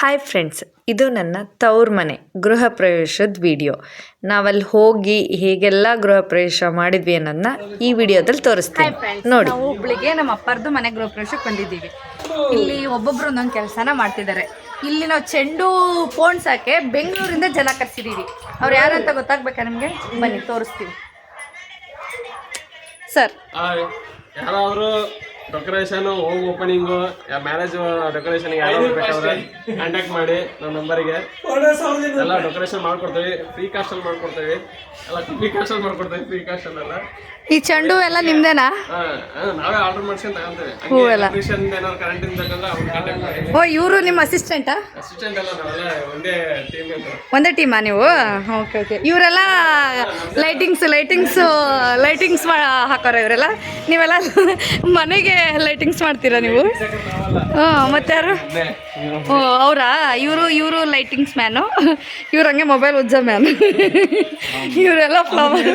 Hi friends, ಇದು ನನ್ನ ತವ್ರ ಮನೆ ಗೃಹ ಪ್ರವೇಶದ ವಿಡಿಯೋ. ನಾವಲ್ಲಿ ಹೋಗಿ ಹೇಗೆಲ್ಲ ಗೃಹ ಪ್ರವೇಶ ಮಾಡಿದ್ವಿ ಅನ್ನೋದನ್ನ ಈ ವಿಡಿಯೋದಲ್ಲಿ ತೋರಿಸ್ತೀನಿ ನೋಡಿ. ನಾವು ಹುಬ್ಳಿಗೆ ನಮ್ಮ ಅಪ್ಪರದು ಮನೆ ಗೃಹ ಪ್ರವೇಶಕ್ಕೆ ಬಂದಿದ್ದೀವಿ. ಇಲ್ಲಿ ಒಬ್ಬೊಬ್ರು ಒಂದೊಂದು ಕೆಲಸನ ಮಾಡ್ತಿದ್ದಾರೆ. ಇಲ್ಲಿ ನಾವು ಚೆಂಡು ಪೋಣ್ಸಕ್ಕೆ ಬೆಂಗಳೂರಿಂದ ಜನ ಕರ್ಸಿದ್ದೀವಿ. ಅವ್ರು ಯಾರಂತ ಗೊತ್ತಾಗ್ಬೇಕಾ ನಿಮಗೆ? ಬನ್ನಿ ತೋರಿಸ್ತೀವಿ ಸರ್. ಯಾರಾದರೂ ಡೆಕೋರೇಷನ್, ಹೋಮ್ ಓಪನಿಂಗು, ಮ್ಯಾರೇಜ್ ಡೆಕೋರೇಷನ್ಗೆ ಯಾರಾದರೂ ಬೇಕಾದ್ರೆ ಕಾಂಟ್ಯಾಕ್ಟ್ ಮಾಡಿ ನಮ್ಮ ನಂಬರಿಗೆ. ಎಲ್ಲ ಡೆಕೋರೇಷನ್ ಮಾಡ್ಕೊಡ್ತೀವಿ, ಫ್ರೀ ಕಾಸ್ಟಲ್ಲಿ ಮಾಡ್ಕೊಡ್ತೀವಿ. ಎಲ್ಲ ಫ್ರೀ ಕಾಸ್ಟಲ್ಲಿ ಮಾಡ್ಕೊಡ್ತೀವಿ, ಫ್ರೀ ಕಾಸ್ಟಲ್ ಎಲ್ಲ. ಈ ಚೆಂಡು ಎಲ್ಲ ನಿಮ್ದೇನಾ? ನಾವೇ ಆರ್ಡರ್ ಮಾಡ್ಸ್ಕೊಂಡು ತಗೊಂತೀವಿ. ಹೂವೆಲ್ಲ ಏನಾದ್ರು ಕರೆಂಟಿಂದ ಬೇಕಂದ್ರೆ ಅವ್ರು ಕಾಂಟ್ಯಾಕ್ಟ್ ಮಾಡಿ. ಓ, ಇವರು ನಿಮ್ಮ ಅಸಿಸ್ಟೆಂಟಾ? ಅಸಿಸ್ಟೆಂಟ್ ಎಲ್ಲ ನಾವೆಲ್ಲ ಒಂದೇ ಟೀಮ್. ಒಂದೇ ಟೀಮಾ ನೀವು? Okay okay. ಇವರೆಲ್ಲ ಲೈಟಿಂಗ್ಸ್ ಹಾಕೋರ ಇವರೆಲ್ಲ? ನೀವೆಲ್ಲ ಮನೆಗೆ ಲೈಟಿಂಗ್ಸ್ ಮಾಡ್ತೀರಾ ನೀವು? ಹಾಂ, ಮತ್ತೆ ಯಾರು? ಓ, ಅವರಾ? ಇವರು ಲೈಟಿಂಗ್ಸ್ ಮ್ಯಾನು, ಇವ್ರು ಹಂಗೆ ಮೊಬೈಲ್ ಉಜ್ಜ ಮ್ಯಾನ್. ಇವರೆಲ್ಲ ಫ್ಲವರ್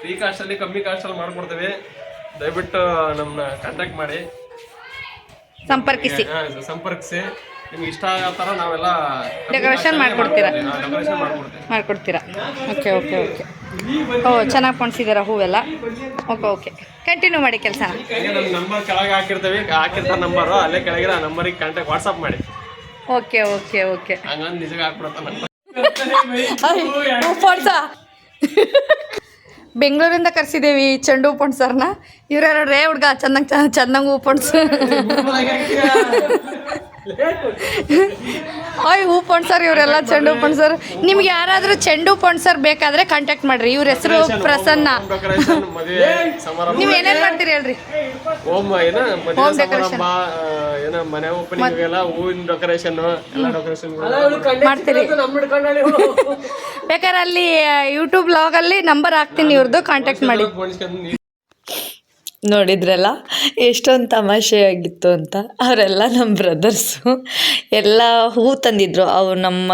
ಫ್ರೀ ಕಾಸ್ಟಲ್ಲಿ, ಕಮ್ಮಿ ಕಾಸ್ಟಲ್ಲಿ ಮಾಡ್ಕೊಡ್ತೀವಿ. ದಯವಿಟ್ಟು ನಮ್ಮನ್ನ ಕಾಂಟ್ಯಾಕ್ಟ್ ಮಾಡಿ, ಸಂಪರ್ಕಿಸಿ. ನಿಮ್ಗೆ ಇಷ್ಟ ಆಗೋ ಥರ ನಾವೆಲ್ಲ ಡೆಕೋರೇಷನ್ ಮಾಡ್ಕೊಡ್ತೀರಾ? Okay okay okay. ಓ, ಚೆನ್ನಾಗಿ ಪೊಣ್ಸಿದ್ದೀರಾ ಹೂವೆಲ್ಲ. ಓಕೆ ಕಂಟಿನ್ಯೂ ಮಾಡಿ ಕೆಲಸ. ನಮ್ಮ ನಂಬರ್ ಕೆಳಗೆ ಹಾಕಿರ್ತಾರೆ ನಂಬರು, ಅಲ್ಲೇ ಕೆಳಗಿರೋ ಆ ನಂಬರಿಗೆ ಕಾಂಟ್ಯಾಕ್ಟ್ ವಾಟ್ಸಪ್ ಮಾಡಿ. Okay okay okay. ಹಂಗಂದು ನಿಜಕ್ಕೆ ಹಾಕ್ಬಿಡತ್ತ ನಂಬರ್. ಪೊಣ್ಸ ಬೆಂಗಳೂರಿಂದ ಕರ್ಸಿದ್ದೀವಿ ಚೆಂಡು ಹೂ ಪೊಣ್ಸರ್ನ. ಇವ್ರ್ಯಾರು ರೇ ಹುಡ್ಗ ಚೆನ್ನಾಗಿ ಹೂ ಪೊಣ್ಸು. ಹೂ ಪೊಣ್ಸರ್ ಇವರೆಲ್ಲ ಚೆಂಡು ಹೂ ಪೊಣ್ಸರ್. ನಿಮ್ಗೆ ಯಾರಾದರೂ ಚೆಂಡು ಹೂ ಪೊಣ್ಸರ್ ಬೇಕಾದರೆ ಕಾಂಟ್ಯಾಕ್ಟ್ ಮಾಡಿರಿ. ಇವ್ರ ಹೆಸರು ಪ್ರಸನ್ನ. ನೀವು ಏನೇನು ಮಾಡ್ತೀರಿ ಹೇಳ್ರಿ? ಹೋಮ್ ಡೆಕೋರೇಷನ್, ಮನೆ ಓಪನಿಂಗ್ ಎಲ್ಲ ಹೂವಿನ ಡೆಕೋರೇಷನ್ ಎಲ್ಲ ಡೆಕೋರೇಷನ್ ಮಾಡ್ತೀರಿ. ಬೇಕಾದ್ರೆ ಅಲ್ಲಿ ಯೂಟ್ಯೂಬ್ ಬ್ಲಾಗಲ್ಲಿ ನಂಬರ್ ಹಾಕ್ತೀನಿ, ಇವ್ರದ್ದು ಕಾಂಟ್ಯಾಕ್ಟ್ ಮಾಡಿ. ನೋಡಿದ್ರಲ್ಲ ಎಷ್ಟೊಂದು ತಮಾಷೆಯಾಗಿತ್ತು ಅಂತ. ಅವರೆಲ್ಲ ನಮ್ಮ ಬ್ರದರ್ಸು ಎಲ್ಲ ಹೂ ತಂದಿದ್ರು. ಅವ್ರು ನಮ್ಮ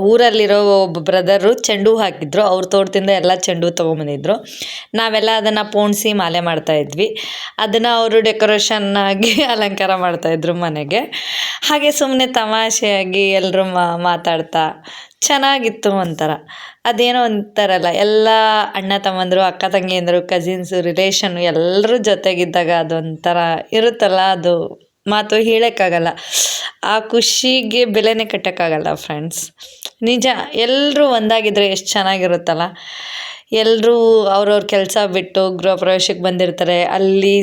ಊರಲ್ಲಿರೋ ಒಬ್ಬ ಬ್ರದರು ಚೆಂಡು ಹೂ ಹಾಕಿದ್ರು. ಅವ್ರ ತೋಟದಿಂದ ಎಲ್ಲ ಚೆಂಡು ಹೂ ತೊಗೊಂಬಂದಿದ್ರು. ನಾವೆಲ್ಲ ಅದನ್ನು ಪೋಣಿಸಿ ಮಾಲೆ ಮಾಡ್ತಾಯಿದ್ವಿ. ಅದನ್ನು ಅವರು ಡೆಕೋರೇಷನ್ನಾಗಿ ಅಲಂಕಾರ ಮಾಡ್ತಾಯಿದ್ರು ಮನೆಗೆ. ಹಾಗೆ ಸುಮ್ಮನೆ ತಮಾಷೆಯಾಗಿ ಎಲ್ಲರೂ ಮಾತಾಡ್ತಾ ಚೆನ್ನಾಗಿತ್ತು ಒಂಥರ. ಅದೇನೋ ಒಂಥರಲ್ಲ, ಎಲ್ಲ ಅಣ್ಣ ತಮ್ಮಂದರು, ಅಕ್ಕ ತಂಗಿಯಂದರು, ಕಸಿನ್ಸು, ರಿಲೇಷನ್ನು ಎಲ್ಲರೂ ಜೊತೆಗಿದ್ದಾಗ ಅದೊಂಥರ ಇರುತ್ತಲ್ಲ, ಅದು ಮಾತು ಹೇಳೋಕ್ಕಾಗಲ್ಲ. ಆ ಖುಷಿಗೆ ಬೆಲೆನೇ ಕಟ್ಟೋಕ್ಕಾಗಲ್ಲ ಫ್ರೆಂಡ್ಸ್. ನಿಜ, ಎಲ್ಲರೂ ಒಂದಾಗಿದ್ದರೆ ಎಷ್ಟು ಚೆನ್ನಾಗಿರುತ್ತಲ್ಲ. ಎಲ್ಲರೂ ಅವ್ರವ್ರ ಕೆಲಸ ಬಿಟ್ಟು ಗೃಹ ಪ್ರವೇಶಕ್ಕೆ ಬಂದಿರ್ತಾರೆ. ಅಲ್ಲಿ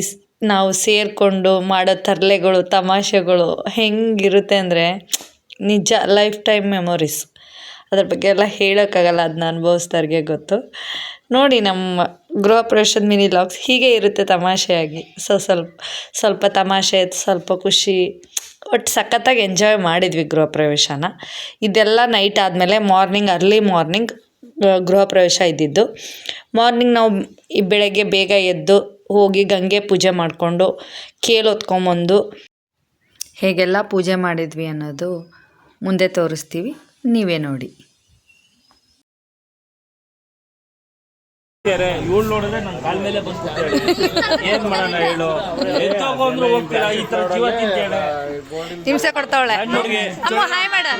ನಾವು ಸೇರಿಕೊಂಡು ಮಾಡೋ ತರಲೆಗಳು, ತಮಾಷೆಗಳು ಹೆಂಗಿರುತ್ತೆ ಅಂದರೆ ನಿಜ ಲೈಫ್ ಟೈಮ್ ಮೆಮೊರೀಸ್. ಅದ್ರ ಬಗ್ಗೆ ಎಲ್ಲ ಹೇಳೋಕ್ಕಾಗಲ್ಲ, ಅದನ್ನ ಅನುಭವಿಸ್ದವ್ರಿಗೆ ಗೊತ್ತು. ನೋಡಿ ನಮ್ಮ ಗೃಹ ಪ್ರವೇಶದ ಮಿನಿ ಲಾಗ್ಸ್ ಹೀಗೆ ಇರುತ್ತೆ, ತಮಾಷೆಯಾಗಿ. ಸ್ವಲ್ಪ ತಮಾಷೆ, ಸ್ವಲ್ಪ ಖುಷಿ, ಒಟ್ಟು ಸಖತ್ತಾಗಿ ಎಂಜಾಯ್ ಮಾಡಿದ್ವಿ ಗೃಹ ಪ್ರವೇಶನ. ಇದೆಲ್ಲ ನೈಟ್ ಆದಮೇಲೆ ಅರ್ಲಿ ಮಾರ್ನಿಂಗ್ ಗೃಹ ಪ್ರವೇಶ ಇದ್ದಿದ್ದು. ಮಾರ್ನಿಂಗ್ ನಾವು ಬೆಳಗ್ಗೆ ಬೇಗ ಎದ್ದು ಹೋಗಿ ಗಂಗೆ ಪೂಜೆ ಮಾಡಿಕೊಂಡು ಕೇಲ್ ಹೊತ್ಕೊಂಬಂದು ಹೇಗೆಲ್ಲ ಪೂಜೆ ಮಾಡಿದ್ವಿ ಅನ್ನೋದು ಮುಂದೆ ತೋರಿಸ್ತೀವಿ, ನೀವೇ ನೋಡಿ. ಇವಳು ನೋಡಿದ್ರೆ ನನ್ನ ಕಾಲ ಮೇಲೆ ಬಂದು ಏನ್ ಮಾಡೋಣ ಹೇಳು, ಎಂತಂದ್ರು ಹೋಗ್ತೀರಾ ಈ ತರ ಜೀವ ತಿಂತೇಳೆ, ಹಿಂಸೆ ಕೊಡ್ತಾವಳೆ.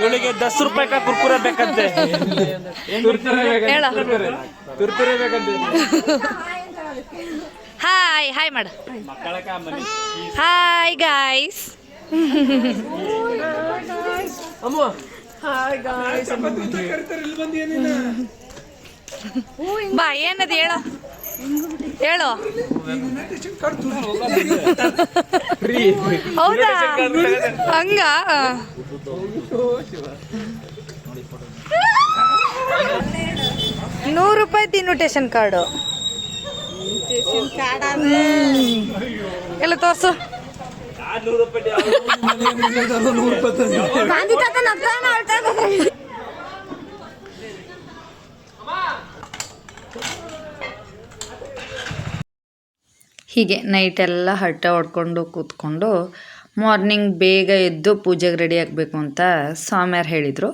ಇವಳಿಗೆ 10 ರೂಪಾಯಿ ಕುರ್ಕುರೆ ಬೇಕಂತೆ. ಹಾಯ್ ಮಾಡ. Hi guys. ಬಾ, ಏನದು ಹೇಳು. ಹೌದಾ? ಹಂಗ ₹100 ಇನ್ವಿಟೇಷನ್ ಕಾರ್ಡು ಎಲ್ಲ ತೋರ್ಸು. ಹೀಗೆ ನೈಟೆಲ್ಲ ಹರಟೆ ಹೊಡ್ಕೊಂಡು ಕೂತ್ಕೊಂಡು ಮಾರ್ನಿಂಗ್ ಬೇಗ ಎದ್ದು ಪೂಜೆಗೆ ರೆಡಿ ಆಗಬೇಕು ಅಂತ ಸ್ವಾಮಿಯಾರು ಹೇಳಿದರು.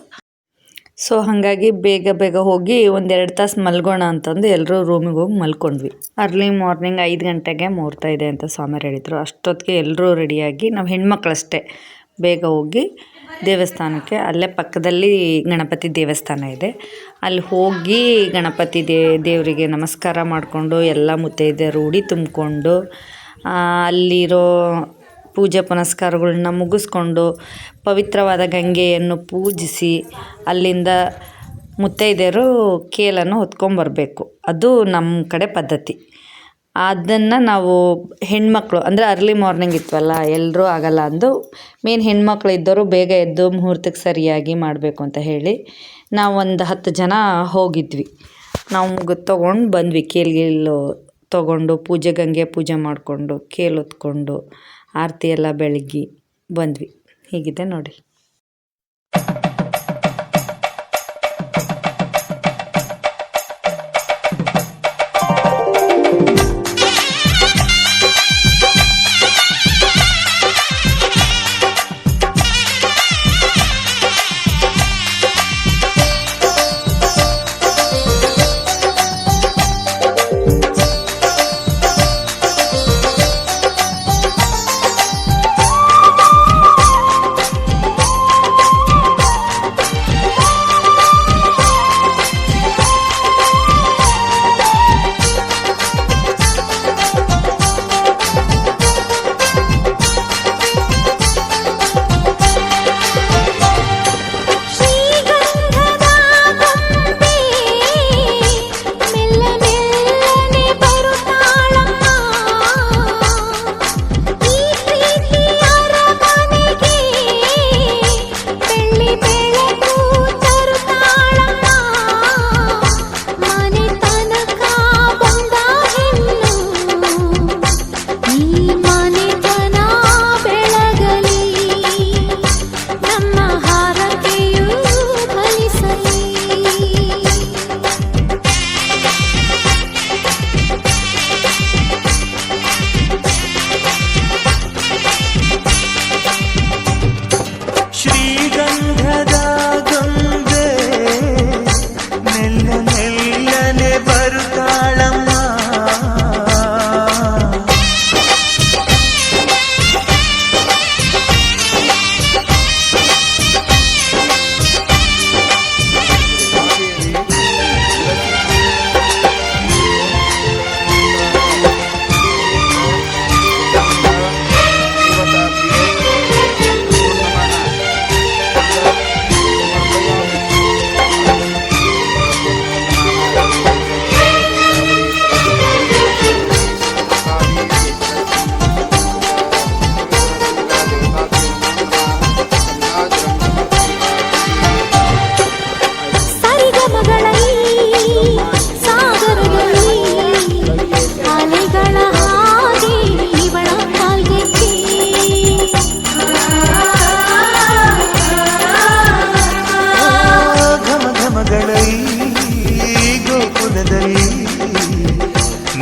ಸೊ ಹಾಗಾಗಿ ಬೇಗ ಬೇಗ ಹೋಗಿ 1-2 ತಾಸು ಮಲ್ಗೋಣ ಅಂತಂದು ಎಲ್ಲರೂ ರೂಮಿಗೆ ಹೋಗಿ ಮಲ್ಕೊಂಡ್ವಿ. ಅರ್ಲಿ ಮಾರ್ನಿಂಗ್ 5 ಗಂಟೆಗೆ ಮುಹೂರ್ತ ಇದೆ ಅಂತ ಸ್ವಾಮಿಯರು ಹೇಳಿದರು. ಅಷ್ಟೊತ್ತಿಗೆ ಎಲ್ಲರೂ ರೆಡಿಯಾಗಿ, ನಾವು ಹೆಣ್ಮಕ್ಳಷ್ಟೇ ಬೇಗ ಹೋಗಿ ದೇವಸ್ಥಾನಕ್ಕೆ, ಅಲ್ಲೇ ಪಕ್ಕದಲ್ಲಿ ಗಣಪತಿ ದೇವಸ್ಥಾನ ಇದೆ, ಅಲ್ಲಿ ಹೋಗಿ ಗಣಪತಿ ದೇವರಿಗೆ ನಮಸ್ಕಾರ ಮಾಡಿಕೊಂಡು ಎಲ್ಲ ಮುತ್ತೈದೆಯರು ಉಡಿ ತುಂಬಿಕೊಂಡು ಅಲ್ಲಿರೋ ಪೂಜೆ ಪುನಸ್ಕಾರಗಳನ್ನ ಮುಗಿಸ್ಕೊಂಡು ಪವಿತ್ರವಾದ ಗಂಗೆಯನ್ನು ಪೂಜಿಸಿ ಅಲ್ಲಿಂದ ಮುತ್ತೈದೆಯರು ಕೇಲನ್ನು ಹೊತ್ಕೊಂಬರ್ಬೇಕು. ಅದು ನಮ್ಮ ಕಡೆ ಪದ್ಧತಿ. ಅದನ್ನು ನಾವು ಹೆಣ್ಮಕ್ಳು ಅಂದರೆ ಅರ್ಲಿ ಮಾರ್ನಿಂಗ್ ಇತ್ತವಲ್ಲ, ಎಲ್ಲರೂ ಆಗಲ್ಲ ಅಂದು ಮೇನ್ ಹೆಣ್ಮಕ್ಳು ಇದ್ದವರು ಬೇಗ ಎದ್ದು ಮುಹೂರ್ತಕ್ಕೆ ಸರಿಯಾಗಿ ಮಾಡಬೇಕು ಅಂತ ಹೇಳಿ ನಾವು ಒಂದು 10 ಜನ ಹೋಗಿದ್ವಿ. ನಾವು ತೊಗೊಂಡು ಬಂದ್ವಿ, ಕೇಲ್ಗೀಲು ತೊಗೊಂಡು ಗಂಗೆ ಪೂಜೆ ಮಾಡಿಕೊಂಡು ಕೇಲ್ ಹೊತ್ಕೊಂಡು ಆರತಿ ಎಲ್ಲ ಬೆಳಗಿ ಬಂದ್ವಿ. ಹೀಗಿದೆ ನೋಡಿ.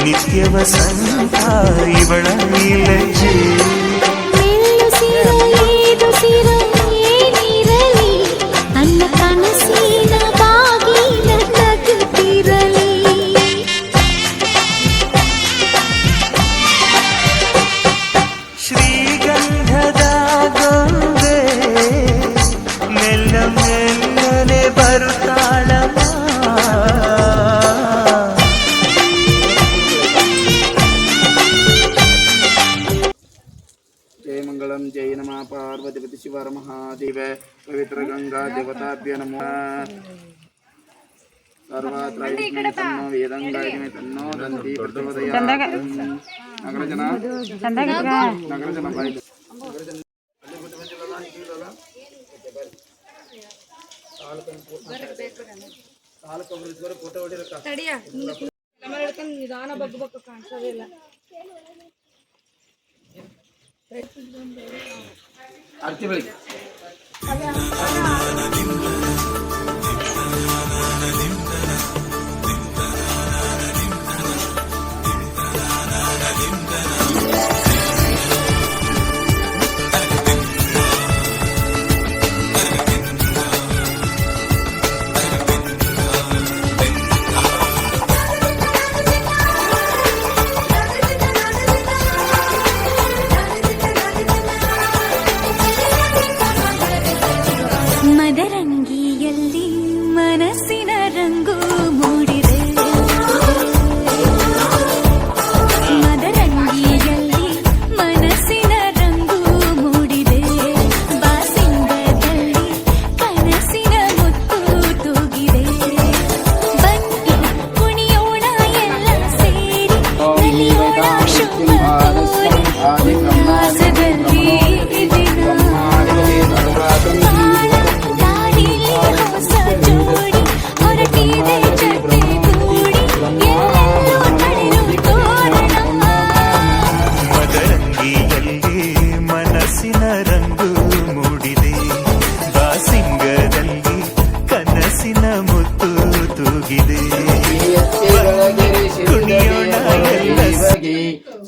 ನಿತ್ಯ ವಸಂತ ಇವಳ ನೀಲಜೆ ಅನ್ನ ಕನಸಿನ ಬಾಗಿಲ ತಗುತ್ತಿರಲಿ ಶ್ರೀಗಂಧದ ಗೊಂಬೆ ಮೆಲ್ಲ ಮೆಲ್ಲನೆ ಬರುತ್ತಾಳಮ್ಮ जय मंगलम जय नमः पार्वती शिवर महादेव पवित्र गंगा देवताभ्य नमः सर्वत्र तन्नो वेदं गायति तन्नो दन्ति प्रचोदयात् नगर जना बाय ತಡಿಯ ನಿಧಾನ ಬಗ್ಬೇಕು ಕಾಣಿಸೋದಿಲ್ಲ. आरती बळी ಮನಸ್ಸಿನ ರಂಗು ಮೂಡಿದೆ ಬಾಸಿಂಗದಲ್ಲಿ ಕನಸಿನ ಮುತ್ತು ತೂಗಿದೆ ಕುಣಿಯೋಣ ಎಲ್ಲ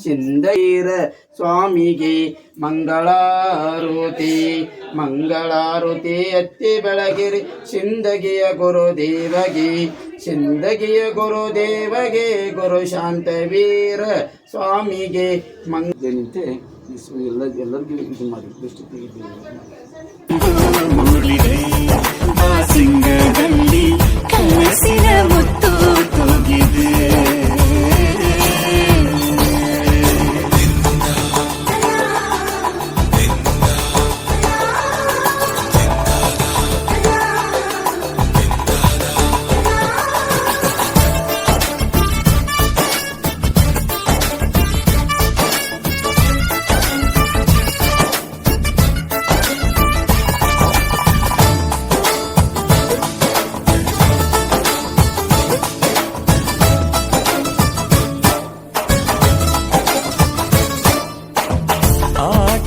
ಸಿಂಧೈರ ಸ್ವಾಮಿಗೆ ಮಂಗಳಾರುತಿ ಮಂಗಳಾರುತಿ ಎತ್ತಿ ಬೆಳಗಿರಿ ಸಿಂದಗಿಯ ಗುರುದೇವಗೆ ಸಿಂದಗಿಯ ಗುರುದೇವಗೆ ಗುರು ಶಾಂತವೀರ ಸ್ವಾಮಿಗೆ ಮಂಗನಿಂತೆ ಎಲ್ಲರಿಗೂ ಇದು ಮಾಡಿ ದೃಷ್ಟಿ ಮೂಡಿದೆ ಬಾಸಿಂಗದಲ್ಲಿ ಕನಸಿನ ಮುತ್ತು ತೂಗಿದೆ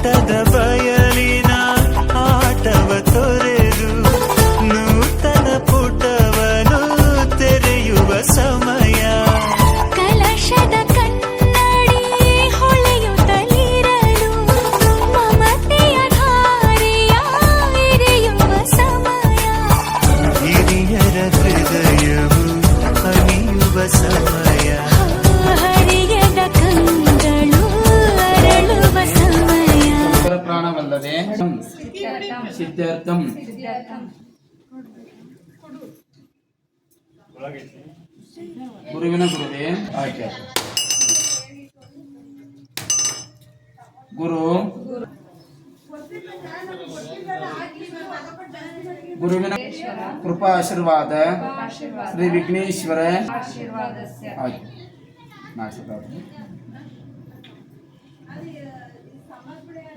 ಆಟದ ಬಯಲಿನ ಆಟವ ತೊರೆದು ನೂತನ ಪುಟವನು ತೆರೆಯುವ ಸಮಯ ಕಲಶದ ಕನ್ನಡಿ ಹೊಳೆಯುತ್ತಲಿರಲು ಮಮತೆಯ ಧಾರೆಯ ಎರೆಯುವ ಸಮಯ ಹಿರಿಯರ ಹೃದಯವು ಅನಿಯುವ ಸಮಯ ಹರಿಯದ ಕಂಗಳು ಅರಳುವ ಸಮಯ ಪ್ರಾಣವಲ್ಲದೆ ಸಿದ್ಧಾರ್ಥಂ ಗುರುವಿನ ಗುರುವೇ ಆಯ್ಕೆ ಗುರುವಿನ ಕೃಪಾ ಆಶೀರ್ವಾದ ಶ್ರೀ ವಿಘ್ನೇಶ್ವರ ಆಯ್ಕೆ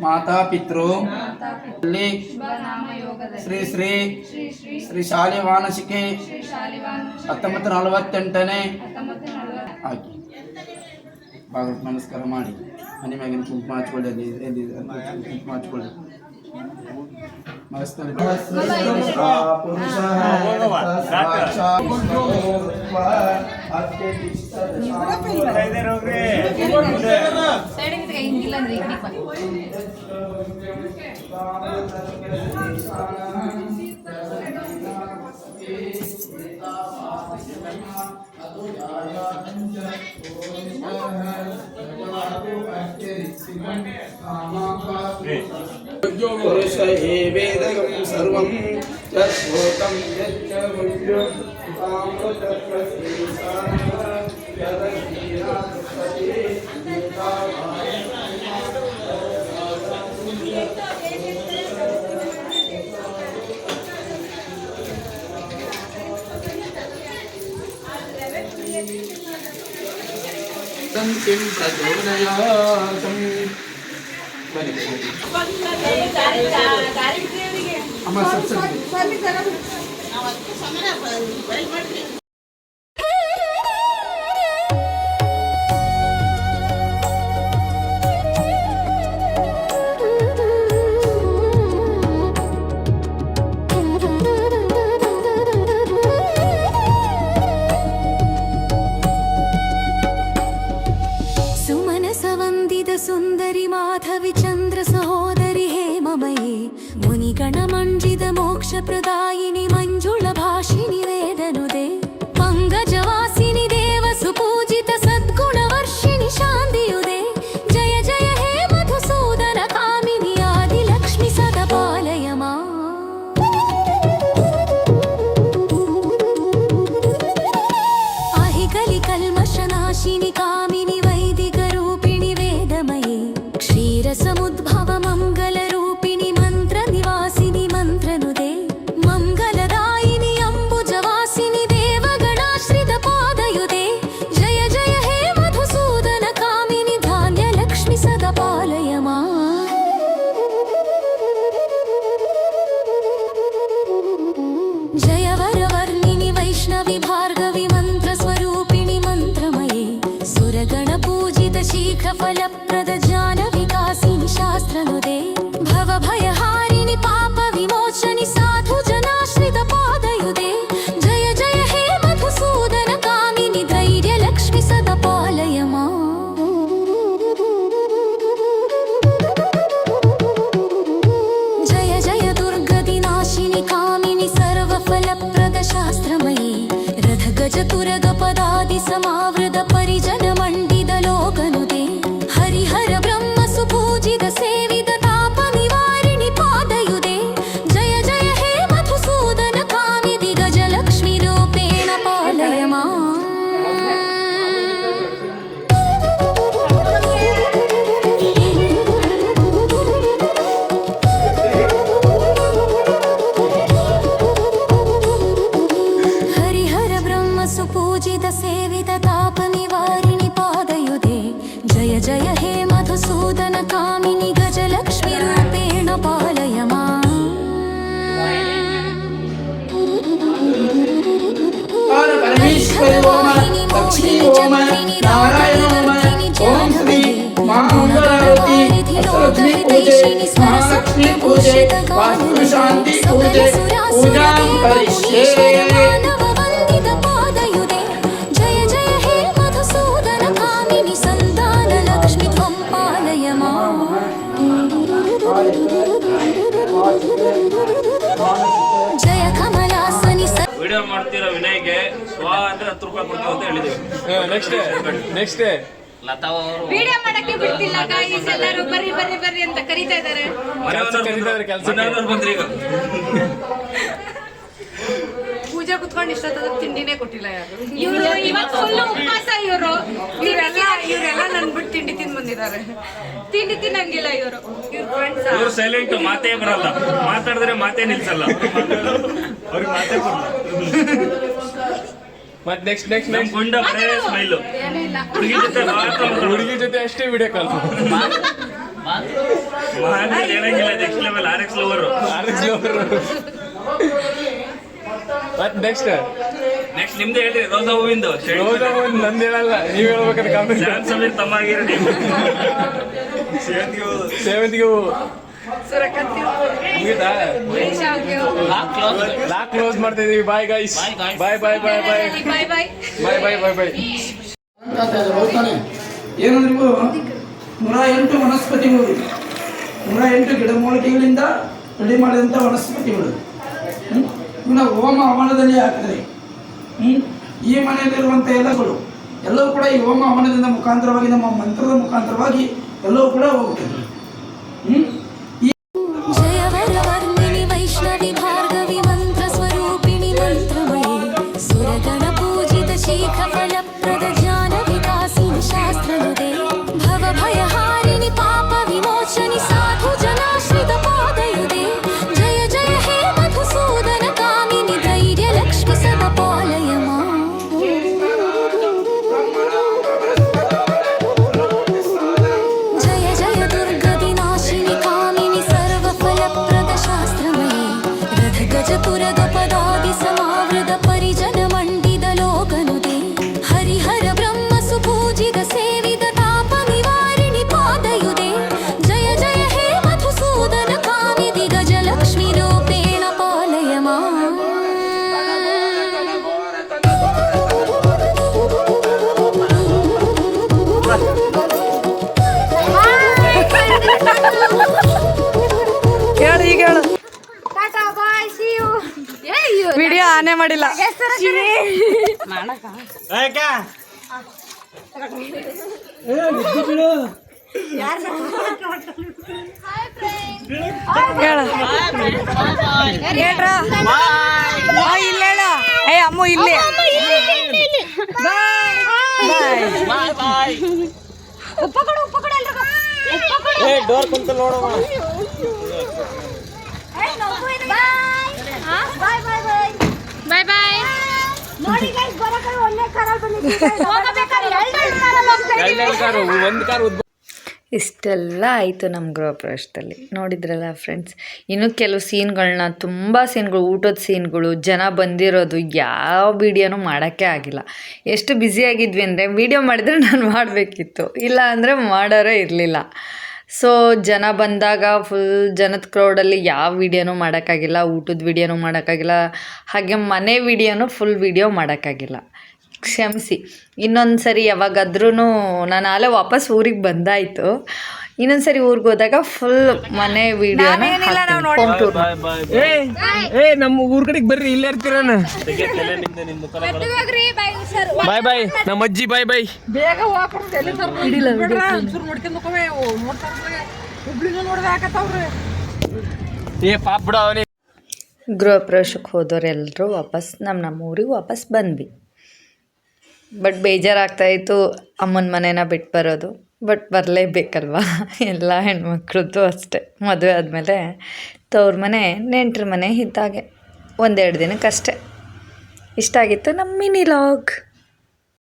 ಮಾತಾ ಪಿತೃ ಶ್ರೀ ಶ್ರೀ ಶ್ರೀ ಶಾಲೆ ವಾನಸಿಕೆ 1948ನೇ ಆಗಿ ಭಾಗವತ್ ನಮಸ್ಕಾರ ಮಾಡಿ ಮನೆ ಮ್ಯಾಗಿನ ಕುಂಕುಮ ಹಚ್ಕೊಳ್ಳಿ ಎಲ್ಲಿ ಕುಂಕುಮ ಹಚ್ಕೊಳ್ಳಿ पुरुष वेदगं सर्वं यद्भूतं यच्च गुह्यं किं प्रचोदयातं अम्मा ಸುಂದರಿ ಮಾಧವಿ ಚಂದ್ರ ಸಹೋದರಿ ಹೇಮಮಯೇ ಮುನಿಗಣ ಮಂಜಿದ ಮೋಕ್ಷ ಪ್ರದಾಯಿನಿ ಮಂಜುಳ ಭಾಷಿಣಿ ವೇದನುದೆ ಪಂಗಜವಾಸಿನಿ ದೇವ ಸುಪೂಜಿತ ಸದ್ಗುಣ ವರ್ಷಿಣಿ ಶಾಂತಿಯುದೆ ಜಯ ಜಯ ಹೇ ಮಧುಸೂದನ ಕಾಮಿನಿ ಆದಿ ಲಕ್ಷ್ಮಿ ಸದಾ ಪಾಲಯ ಮಾ ಅಹಿಗಲಿ ಕಲ್ಮಶನಾಶಿನಿ ಕಾಮಿನಿ ವೈದಿಕ समुद्भव मंगल रूपिणी मंत्र निवासिनी मंत्रनुदे मंगलदायिनी अंबुजवासिनी देवगणाश्रित पादयुदे जय जय हे मधुसूदन कामिनी धान्य लक्ष्मी सदा पालय मा जय वरवर्णिनी वैष्णवी भार्गवी मंत्र स्वरूपिणी मंत्रमये सुरगण पूजित शीघ्र फलप्रद ज्ञान शास्त्रनुदे ಪದಾದಿ ಸಮಾವೃತ ಪರಿಜನ ಮಂಡಿದ ಲೋಕನುದೆ ಹರಿಹರ ಬ್ರಹ್ಮ ಸುಪೂಜಿತ ಸೇವಿತ ತಾಪ ನಿವಾರಿಣಿ ಪಾದಯುದೆ ಜಯ ಜಯ ಹೇ ಮಧುಸೂದನ ಕಾಮಿದಿ ಗಜಲಕ್ಷ್ಮಿ ರೂಪೇಣ ಪಾಲಯ ಮಾ ಹರಿಹರ ಬ್ರಹ್ಮ ಸುಪೂಜಿತ ಸೇವಿತ ತಾಪ ನಿವಾರಿಣಿ ಪಾದಯುದೆ ಜಯ ಜಯ ಹೇ ಮಧುಸೂದನ ಕಾಮಿನಿ ಗಜಲಕ್ಷ್ಮಿ ರೂಪೇಣ ಪಾಲಯ ಮಾ ಪರಮೇಶ್ವರಿ ಓಮ ಲಕ್ಷ್ಮೀ ಓಮ ನಾರಾಯಣ ಓಮ ಓಂ ಶ್ರೀ ಮಹಾಮಂಗಳಾರತಿ ಲಕ್ಷ್ಮೀ ಪೂಜೆ ಮಹಾಲಕ್ಷ್ಮೀ ಪೂಜೆ ವಾಸ್ತು ಶಾಂತಿ ಪೂಜೆ ಪೂಜಾಂ ಕರಿಷ್ಯೆ ವಂದಿತ ಪಾದಯುದೆ ಜಯ ಜಯ ಹೇ ಮಧುಸೂದನ ಕಾಮಿನಿ ಸಂತಾನ ಲಕ್ಷ್ಮಿ ತ್ವಂ ಪಾಲಯ ಮಾ ಜಯ ಕಮಲಾಸನಿ ವಿಡಿಯೋ ಮಾಡ್ತಿರೋ ವಿನಯ್ಗೆ ಸ್ವ ಅಂದ್ರೆ 10 ರೂಪಾಯಿ ಕೊಡ್ತೀವಿ ಅಂತ ಹೇಳಿದ್ದೀವಿ. ನೆಕ್ಸ್ಟ್ ವಿಡಿಯೋ ಮಾಡಕ್ಕೆ ಬಿಡ್ತಿಲ್ಲ ಗಾಯ್ಸ್, ಎಲ್ಲರೂ ಬರ್ರಿ ಬರ್ರಿ ಬರ್ರಿ ಅಂತ ಕರೀತಾ ಇದ್ದಾರೆ. ಮನೆಯವ್ರು ಬಂದ್ರಿ ಈಗ. ಪೂಜೆ ಕುತ್ಕೊಂಡು ಇಷ್ಟೊತ್ತದ ತಿಂಡಿನೇ ಕೊಟ್ಟಿಲ್ಲ ಯಾರು. ಇವರು ಇವತ್ತು ಫುಲ್ ಉಪವಾಸ. ಇವರೆಲ್ಲ ನನ್ ಬಿಟ್ಟು ತಿಂಡಿ ತಿಂದು ಬಂದಿದ್ದಾರೆ. ತಿಂಡಿ ತಿನ್ನಂಗಿಲ್ಲ ಇವರು. ಇವ್ರ ಫ್ರೆಂಡ್ಸ್ ಇವ್ರು ಸೈಲೆಂಟ್, ಮಾತೇ ಬರಲ್ಲ. ಮಾತಾಡಿದ್ರೆ ಮಾತೇ ನಿಲ್ಸಲ್ಲ. ಅವ್ರಿಗೆ ಮಾತೇ ಬರಲ್ಲ. ಮತ್ತೆ ನೆಕ್ಸ್ಟ್ ನಮ್ ಗುಂಡ ಬರೇ ಸ್ಮೈಲು. ಏನಿಲ್ಲ. ಹುಡುಗಿ ಜೊತೆ ಮಾತ್ರ ಮಾತಾಡೋದು. ಹುಡುಗಿ ಜೊತೆ ಅಷ್ಟೇ ವಿಡಿಯೋ ಕಾಲ್. ಮಹಾನ್ ಏನಂಗಿಲ್ಲ, ನೆಕ್ಸ್ಟ್ ಲೆವೆಲ್ RX ಲವರ್. ಮತ್ತೆ ನೆಕ್ಸ್ಟ್ ನಿಮ್ದೇ ಹೇಳಿ. ರೋಜಾ ಹೂವಿಂದು ನಂದು ಹೇಳಲ್ಲ, ನೀವ್ ಹೇಳ್ಬೇಕಾದ್ರೆ ಕಾಮೆಂಟ್. ಶ್ಯಾಮ್ ಸಮೀರ್ ತಮ್ಮ ಆಗಿರೋ ನೀವು. ಸೇವಂತಿಗೆ ಹೂವು ಸುರಕತ್ತಿ ಮುಗಿತಾ? ಲಾಕ್ ಕ್ಲೋಸ್ ಮಾಡ್ತಾ ಇದೀವಿ. ಬಾಯ್ ಗೈಸ್, ಬಾಯ್ ಬಾಯ್ ಬಾಯ್ ಬಾಯ್ ಬಾಯ್ ಬಾಯ್ ಬಾಯ್ ಬಾಯ್ ಬಾಯ್ ಬಾಯ್. ಹೋಗ್ತಾನೆ ಏನಂದ್ರೆ ಇವು 108 ವನಸ್ಪತಿಗಳು, 108 ಗಿಡಮೂಲಿಕೆಗಳಿಂದ ರೆಡಿ ಮಾಡಿದಂಥ ವನಸ್ಪತಿಗಳು. ಇವನ್ನ ಹೋಮ ಹವನದಲ್ಲಿ ಹಾಕಿದ್ರೆ ಈ ಮನೆಯಲ್ಲಿರುವಂಥ ಎಲ್ಲಗಳು ಎಲ್ಲವೂ ಕೂಡ ಈ ಹೋಮ ಹವನದಿಂದ ಮುಖಾಂತರವಾಗಿ, ನಮ್ಮ ಮಂತ್ರದ ಮುಖಾಂತರವಾಗಿ ಎಲ್ಲವೂ ಕೂಡ ಹೋಗ್ತದೆ. ಜಯ ವರವರ್ಣಿನಿ ವೈಷ್ಣವಿ ಭಾರ್ಗವಿ ಮಂತ್ರ ಸ್ವರೂಪಿಣಿ ಮಂತ್ರಮಯಿ ಸುರಗಣ ಪೂಜಿತ ಶೀಖ ಫಲಪ್ರದ ಜ್ಞಾನ ವಿಕಾಸಿನಿ ಶಾಸ್ತ್ರನುದೆ ಭವ ಭಯಹಾರಿಣಿ ಪಾಪ ವಿಮೋಚನಿ ಸಾಧು ಜನಾಶ್ರಿತ ಪಾದಯುದೆ ಜಯ ಜಯ ಹೇ ಮಧುಸೂದನ ಕಾಮಿನಿ ಧೈರ್ಯ ಲಕ್ಷ್ಮಿ ಸದಾ ಪಾಲಯ ಮಾ ಜಯ ಜಯ ದುರ್ಗದಿ ನಾಶಿನಿ ಕಾಮಿನಿ ಸರ್ವಫಲಪ್ರದ ಶಾಸ್ತ್ರಮಯಿ ರಥ ಗಜ ತುರದ ಪದಾದಿ ಸಮಾವೃತ ಪರಿಜನ ಮಂಡಿದ ಲೋಕನುದೆ ಹರಿಹರ ಬ್ರಹ್ಮ ಸುಪೂಜಿತ ಸೇವಿತ ತಾಪ ನಿವಾರಿಣಿ ಪಾದಯುದೆ ಜಯ ಜಯ ಹೇ ಮಧುಸೂದನ ಕಾಮಿದಿ ಗಜಲಕ್ಷ್ಮಿ ರೂಪೇಣ ಪಾಲಯ ಮಾ ಹೇಳು, ಈಗ ಹೇಳು. ವಿಡಿಯೋ ಆನೆ ಮಾಡಿಲ್ಲ. ಹೇಳು. ಹೇಳ್ರಾ? ಇಲ್ಲ ಹೇಳ. ಏ ಅಮ್ಮು ಇಲ್ಲಿ. ಡೋರ್ ಕುಂತ ನೋಡೋಣ. ಬಾಯ್ ಬಾಯ್. ಒಂದು ಕಾರ್ ಇಷ್ಟೆಲ್ಲ ಆಯಿತು ನಮ್ಮ ಗೃಹಪ್ರವೇಶದಲ್ಲಿ. ನೋಡಿದ್ರಲ್ಲ ಫ್ರೆಂಡ್ಸ್, ಇನ್ನು ಕೆಲವು ಸೀನ್ಗಳನ್ನ, ತುಂಬ ಸೀನ್ಗಳು, ಊಟದ ಸೀನ್ಗಳು, ಜನ ಬಂದಿರೋದು, ಯಾವ ವೀಡಿಯೋನೂ ಮಾಡೋಕ್ಕೆ ಆಗಿಲ್ಲ. ಎಷ್ಟು ಬ್ಯುಸಿಯಾಗಿದ್ವಿ ಅಂದರೆ ವೀಡಿಯೋ ಮಾಡಿದರೆ ನಾನು ಮಾಡಬೇಕಿತ್ತು, ಇಲ್ಲ ಅಂದರೆ ಮಾಡೋರೇ ಇರಲಿಲ್ಲ. ಸೊ ಜನ ಬಂದಾಗ ಫುಲ್ ಜನದ ಕ್ರೌಡಲ್ಲಿ ಯಾವ ವೀಡಿಯೋನೂ ಮಾಡೋಕ್ಕಾಗಿಲ್ಲ, ಊಟದ ವೀಡಿಯೋನೂ ಮಾಡೋಕ್ಕಾಗಿಲ್ಲ, ಹಾಗೆ ಮನೆ ವೀಡಿಯೋನೂ ಫುಲ್ ವೀಡಿಯೋ ಮಾಡೋಕ್ಕಾಗಿಲ್ಲ. ಕ್ಷಮಿಸಿ. ಇನ್ನೊಂದು ಸರಿ ಯಾವಾಗಾದ್ರೂ ನಾನು ಆಲೇ ವಾಪಸ್ ಊರಿಗೆ ಬಂದಾಯಿತು. ಇನ್ನೊಂದ್ಸರಿ ಊರಿಗೆ ಹೋದಾಗ ಫುಲ್ ಮನೆ ವಿಡಿಯೋನ ನಾವೇನಿಲ್ಲ, ನಾವು ನೋಡಿ ಹೋಮ್ ಟೂರ್. ಬಾಯ್ ಬಾಯ್ ಏ ನಮ್ಮ ಊರ್ ಕಡೆಗೆ ಬರ್ರಿ ಇಲ್ಲೇ ಇರ್ತೀರಣ್ಣ. ಬಾಯ್ ಬಾಯ್ ನಮ್ಮ ಅಜ್ಜಿ ಬಾಯ್ ಬಾಯ್. ಬೇಗ ಏ ಪಾಪ ಬಿಡ ಅವನೇ. ಗೃಹ ಪ್ರವೇಶಕ್ಕೆ ಹೋದವರೆಲ್ಲರೂ ವಾಪಸ್ ನಮ್ಮ ಊರಿಗೆ ವಾಪಸ್ ಬಂದ್ವಿ. ಬಟ್ ಬೇಜಾರಾಗ್ತಾಯಿತ್ತು ಅಮ್ಮನ ಮನೇನ ಬಿಟ್ಟು ಬರೋದು. ಬಟ್ ಬರಲೇಬೇಕಲ್ವ, ಎಲ್ಲ ಹೆಣ್ಮಕ್ಳದ್ದು ಅಷ್ಟೆ. ಮದುವೆ ಆದಮೇಲೆ ತವ್ರ ಮನೆ ನೆಂಟ್ರ ಮನೆ ಇದ್ದಾಗೆ 1-2 ದಿನಕ್ಕಷ್ಟೆ. ಇಷ್ಟ ಆಗಿತ್ತು ನಮ್ಮ ಮಿನಿ ಲಾಗ್.